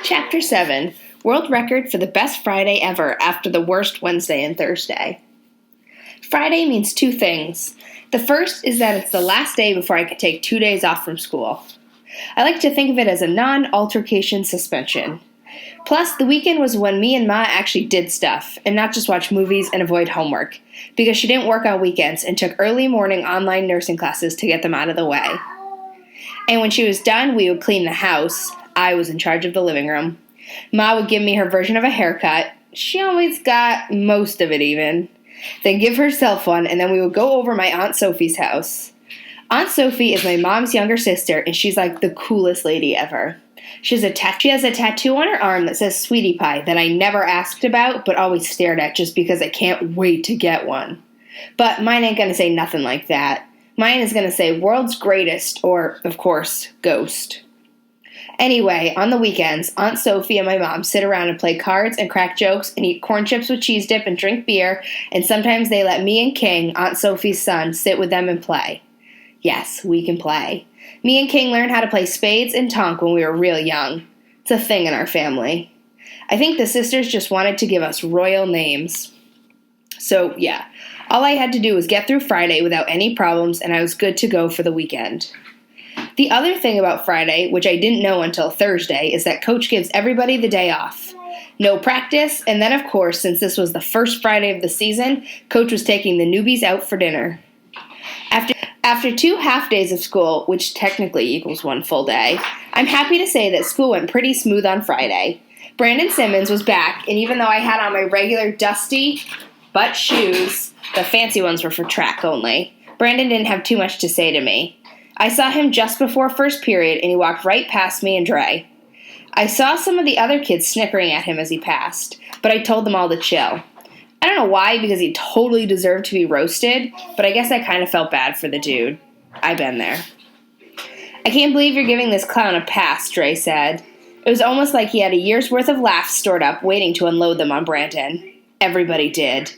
Chapter 7, World Record for the Best Friday Ever After the Worst Wednesday and Thursday. Friday means two things. The first is that it's the last day before I can take 2 days off from school. I like to think of it as a non-altercation suspension. Plus, the weekend was when me and Ma actually did stuff, and not just watch movies and avoid homework, because she didn't work on weekends and took early morning online nursing classes to get them out of the way. And when she was done, we would clean the house. I was in charge of the living room. Ma would give me her version of a haircut. She always got most of it even. Then give herself one, and then we would go over my Aunt Sophie's house. Aunt Sophie is my mom's younger sister, and she's like the coolest lady ever. She has a tattoo on her arm that says Sweetie Pie that I never asked about, but always stared at just because I can't wait to get one. But mine ain't gonna say nothing like that. Mine is gonna say World's Greatest, or, of course, Ghost. Anyway, on the weekends, Aunt Sophie and my mom sit around and play cards and crack jokes and eat corn chips with cheese dip and drink beer, and sometimes they let me and King, Aunt Sophie's son, sit with them and play. Yes, we can play. Me and King learned how to play spades and tonk when we were real young. It's a thing in our family. I think the sisters just wanted to give us royal names. So, yeah, all I had to do was get through Friday without any problems, and I was good to go for the weekend. The other thing about Friday, which I didn't know until Thursday, is that Coach gives everybody the day off. No practice, and then, of course, since this was the first Friday of the season, Coach was taking the newbies out for dinner. After 2 half days of school, which technically equals 1 full day, I'm happy to say that school went pretty smooth on Friday. Brandon Simmons was back, and even though I had on my regular dusty butt shoes, the fancy ones were for track only, Brandon didn't have too much to say to me. I saw him just before first period, and he walked right past me and Dre. I saw some of the other kids snickering at him as he passed, but I told them all to chill. I don't know why, because he totally deserved to be roasted, but I guess I kind of felt bad for the dude. I've been there. I can't believe you're giving this clown a pass, Dre said. It was almost like he had a year's worth of laughs stored up, waiting to unload them on Brandon. Everybody did.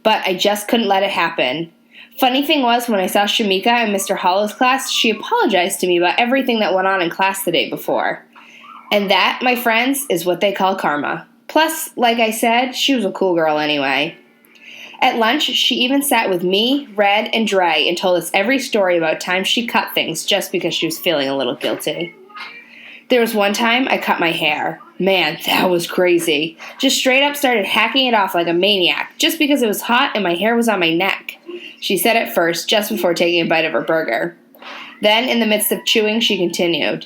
But I just couldn't let it happen. Funny thing was, when I saw Shamika in Mr. Hollow's class, she apologized to me about everything that went on in class the day before. And that, my friends, is what they call karma. Plus, like I said, she was a cool girl anyway. At lunch, she even sat with me, Red, and Dre and told us every story about times she cut things just because she was feeling a little guilty. There was one time I cut my hair. Man, that was crazy. Just straight up started hacking it off like a maniac just because it was hot and my hair was on my neck. She said it first, just before taking a bite of her burger. Then, in the midst of chewing, she continued.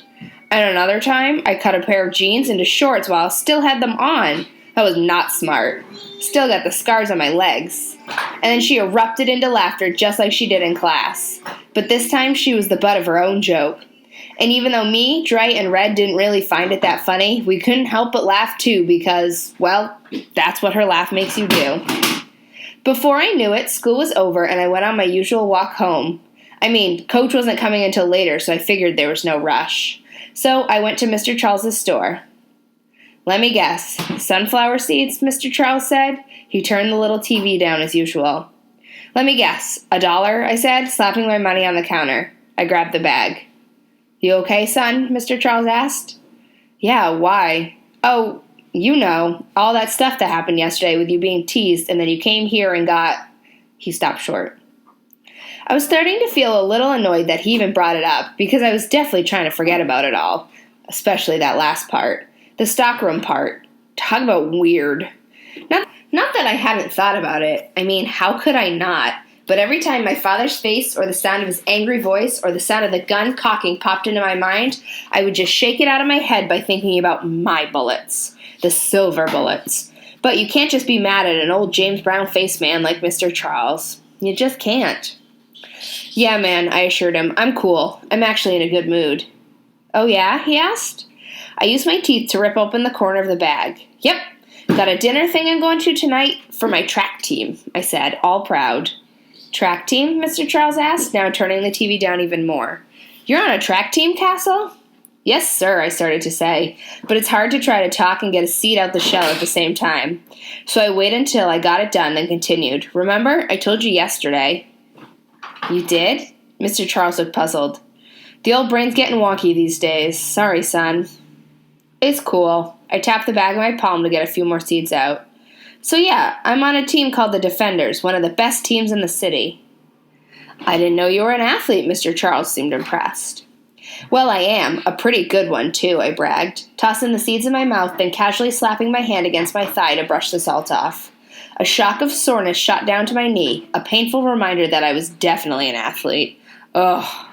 And another time, I cut a pair of jeans into shorts while I still had them on. That was not smart. Still got the scars on my legs. And then she erupted into laughter just like she did in class. But this time, she was the butt of her own joke. And even though me, Dre, and Red didn't really find it that funny, we couldn't help but laugh too because, well, that's what her laugh makes you do. Before I knew it, school was over and I went on my usual walk home. I mean, Coach wasn't coming until later, so I figured there was no rush. So I went to Mr. Charles's store. Let me guess. Sunflower seeds, Mr. Charles said. He turned the little TV down as usual. Let me guess. $1, I said, slapping my money on the counter. I grabbed the bag. You okay, son? Mr. Charles asked. Yeah, why? Oh, you know, all that stuff that happened yesterday with you being teased and then you came here and got... He stopped short. I was starting to feel a little annoyed that he even brought it up because I was definitely trying to forget about it all, especially that last part, the stockroom part. Talk about weird. Not that I hadn't thought about it. I mean, how could I not? But every time my father's face or the sound of his angry voice or the sound of the gun cocking popped into my mind, I would just shake it out of my head by thinking about my bullets. The silver bullets. But you can't just be mad at an old James Brown face man like Mr. Charles. You just can't. Yeah, man, I assured him. I'm cool. I'm actually in a good mood. Oh, yeah? He asked. I used my teeth to rip open the corner of the bag. Yep. Got a dinner thing I'm going to tonight for my track team, I said, all proud. Track team? Mr. Charles asked, now turning the TV down even more. You're on a track team, Castle? Yes, sir, I started to say, but it's hard to try to talk and get a seat out the shell at the same time. So I waited until I got it done, then continued. Remember, I told you yesterday. You did? Mr. Charles looked puzzled. The old brain's getting wonky these days. Sorry, son. It's cool. I tapped the bag of my palm to get a few more seeds out. So yeah, I'm on a team called the Defenders, one of the best teams in the city. I didn't know you were an athlete, Mr. Charles seemed impressed. Well, I am. A pretty good one, too, I bragged, tossing the seeds in my mouth, then casually slapping my hand against my thigh to brush the salt off. A shock of soreness shot down to my knee, a painful reminder that I was definitely an athlete. Ugh.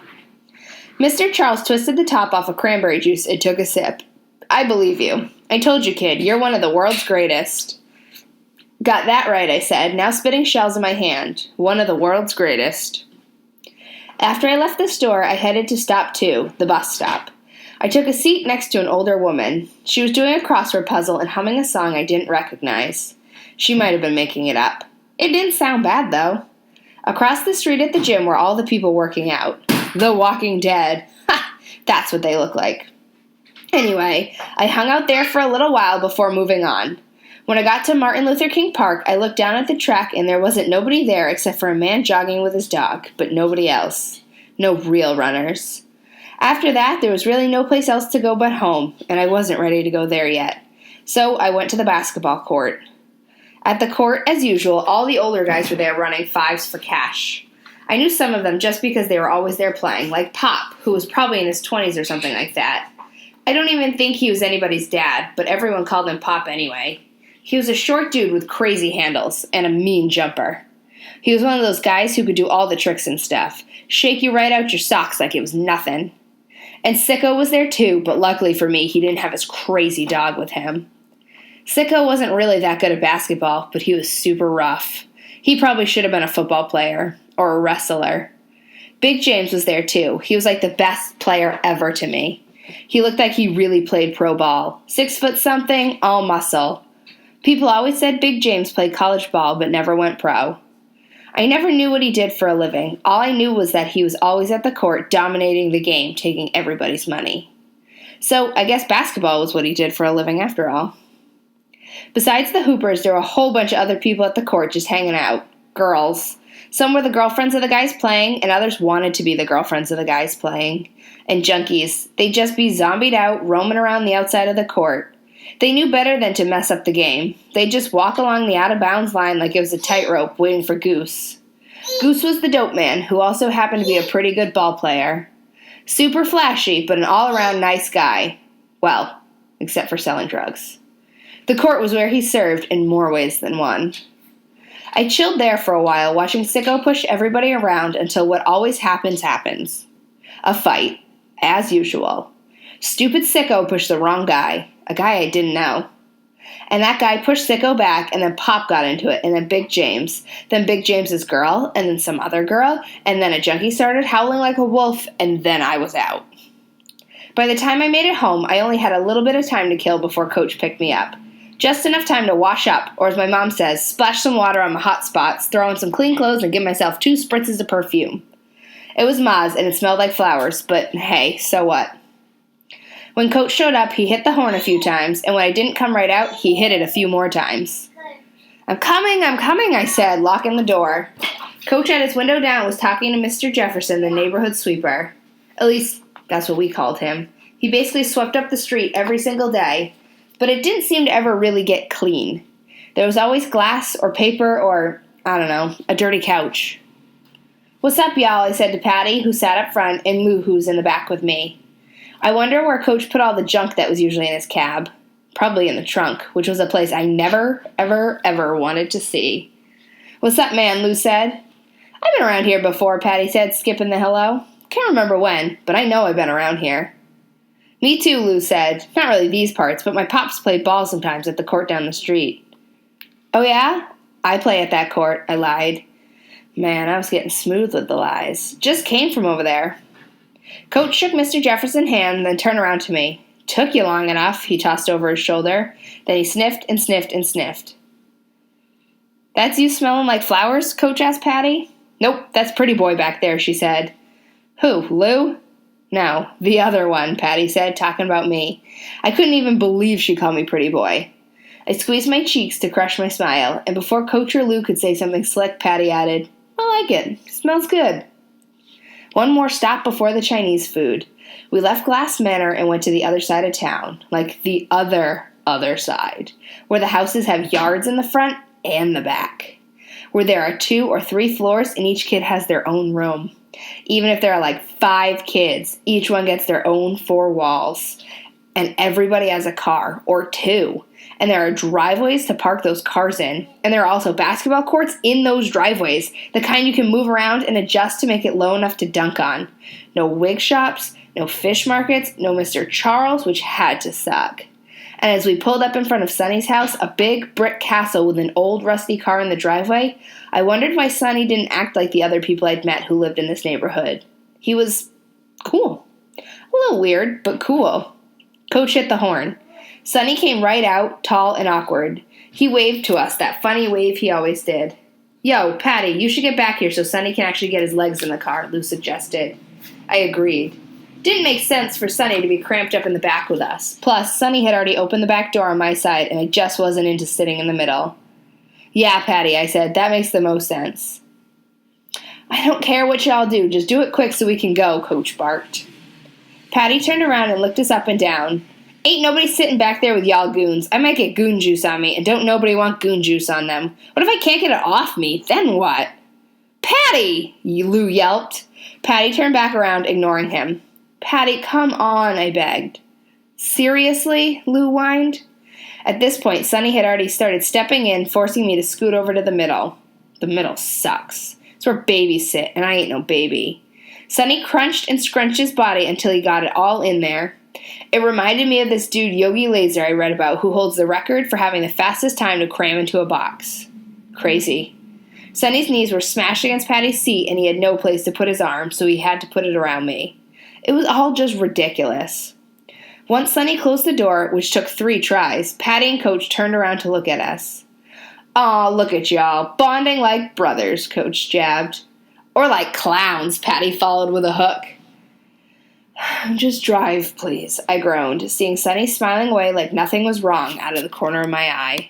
Mr. Charles twisted the top off of cranberry juice and took a sip. I believe you. I told you, kid, you're one of the world's greatest. Got that right, I said, now spitting shells in my hand. One of the world's greatest. After I left the store, I headed to stop 2, the bus stop. I took a seat next to an older woman. She was doing a crossword puzzle and humming a song I didn't recognize. She might have been making it up. It didn't sound bad, though. Across the street at the gym were all the people working out. The Walking Dead. Ha! That's what they look like. Anyway, I hung out there for a little while before moving on. When I got to Martin Luther King Park, I looked down at the track and there wasn't nobody there except for a man jogging with his dog, but nobody else. No real runners. After that, there was really no place else to go but home, and I wasn't ready to go there yet. So I went to the basketball court. At the court, as usual, all the older guys were there running 5s for cash. I knew some of them just because they were always there playing, like Pop, who was probably in his 20s or something like that. I don't even think he was anybody's dad, but everyone called him Pop anyway. He was a short dude with crazy handles and a mean jumper. He was one of those guys who could do all the tricks and stuff, shake you right out your socks like it was nothing. And Sicko was there too, but luckily for me, he didn't have his crazy dog with him. Sicko wasn't really that good at basketball, but he was super rough. He probably should have been a football player or a wrestler. Big James was there too. He was like the best player ever to me. He looked like he really played pro ball. 6 foot something, all muscle. People always said Big James played college ball but never went pro. I never knew what he did for a living. All I knew was that he was always at the court dominating the game, taking everybody's money. So I guess basketball was what he did for a living after all. Besides the Hoopers, there were a whole bunch of other people at the court just hanging out. Girls. Some were the girlfriends of the guys playing, and others wanted to be the girlfriends of the guys playing. And junkies. They'd just be zombied out, roaming around the outside of the court. They knew better than to mess up the game. They'd just walk along the out-of-bounds line like it was a tightrope waiting for Goose. Goose was the dope man, who also happened to be a pretty good ball player. Super flashy, but an all-around nice guy. Well, except for selling drugs. The court was where he served in more ways than one. I chilled there for a while, watching Sicko push everybody around until what always happens. A fight. As usual. Stupid Sicko pushed the wrong guy. A guy I didn't know. And that guy pushed Sicko back, and then Pop got into it, and then Big James. Then Big James's girl, and then some other girl, and then a junkie started howling like a wolf, and then I was out. By the time I made it home, I only had a little bit of time to kill before Coach picked me up. Just enough time to wash up, or as my mom says, splash some water on my hot spots, throw on some clean clothes, and give myself 2 spritzes of perfume. It was Ma's, and it smelled like flowers, but hey, so what? When Coach showed up, he hit the horn a few times, and when I didn't come right out, he hit it a few more times. I'm coming, I said, locking the door. Coach had his window down and was talking to Mr. Jefferson, the neighborhood sweeper. At least, that's what we called him. He basically swept up the street every single day, but it didn't seem to ever really get clean. There was always glass or paper or, I don't know, a dirty couch. What's up, y'all, I said to Patty, who sat up front, and Lou, who was in the back with me. I wonder where Coach put all the junk that was usually in his cab. Probably in the trunk, which was a place I never, ever, ever wanted to see. What's up, man, Lou said. I've been around here before, Patty said, skipping the hello. Can't remember when, but I know I've been around here. Me too, Lou said. Not really these parts, but my pops play ball sometimes at the court down the street. Oh yeah? I play at that court, I lied. Man, I was getting smooth with the lies. Just came from over there. Coach shook Mr. Jefferson's hand and then turned around to me. Took you long enough, he tossed over his shoulder. Then he sniffed and sniffed and sniffed. That's you smelling like flowers? Coach asked Patty. Nope, that's Pretty Boy back there, she said. Who, Lou? No, the other one, Patty said, talking about me. I couldn't even believe she called me Pretty Boy. I squeezed my cheeks to crush my smile, and before Coach or Lou could say something slick, Patty added, I like it. Smells good. One more stop before the Chinese food. We left Glass Manor and went to the other side of town, like the other side, where the houses have yards in the front and the back, where there are 2 or 3 floors and each kid has their own room. Even if there are like 5 kids, each one gets their own 4 walls, and everybody has a car, or 2. And there are driveways to park those cars in. And there are also basketball courts in those driveways, the kind you can move around and adjust to make it low enough to dunk on. No wig shops, no fish markets, no Mr. Charles, which had to suck. And as we pulled up in front of Sonny's house, a big brick castle with an old rusty car in the driveway, I wondered why Sonny didn't act like the other people I'd met who lived in this neighborhood. He was cool. A little weird, but cool. Coach hit the horn. Sonny came right out, tall and awkward. He waved to us, that funny wave he always did. Yo, Patty, you should get back here so Sonny can actually get his legs in the car, Lou suggested. I agreed. Didn't make sense for Sonny to be cramped up in the back with us. Plus, Sonny had already opened the back door on my side, and I just wasn't into sitting in the middle. Yeah, Patty, I said, that makes the most sense. I don't care what y'all do, just do it quick so we can go, Coach barked. Patty turned around and looked us up and down. Ain't nobody sitting back there with y'all goons. I might get goon juice on me, and don't nobody want goon juice on them. What if I can't get it off me? Then what? Patty! Lou yelped. Patty turned back around, ignoring him. Patty, come on, I begged. Seriously? Lou whined. At this point, Sonny had already started stepping in, forcing me to scoot over to the middle. The middle sucks. It's where babies sit, and I ain't no baby. Sonny crunched and scrunched his body until he got it all in there. It reminded me of this dude Yogi Laser I read about who holds the record for having the fastest time to cram into a box. Crazy. Sonny's knees were smashed against Patty's seat and he had no place to put his arm, so he had to put it around me. It was all just ridiculous. Once Sonny closed the door, which took 3 tries, Patty and Coach turned around to look at us. Aw, look at y'all, bonding like brothers, Coach jabbed. Or like clowns, Patty followed with a hook. Just drive, please, I groaned, seeing Sonny smiling away like nothing was wrong out of the corner of my eye.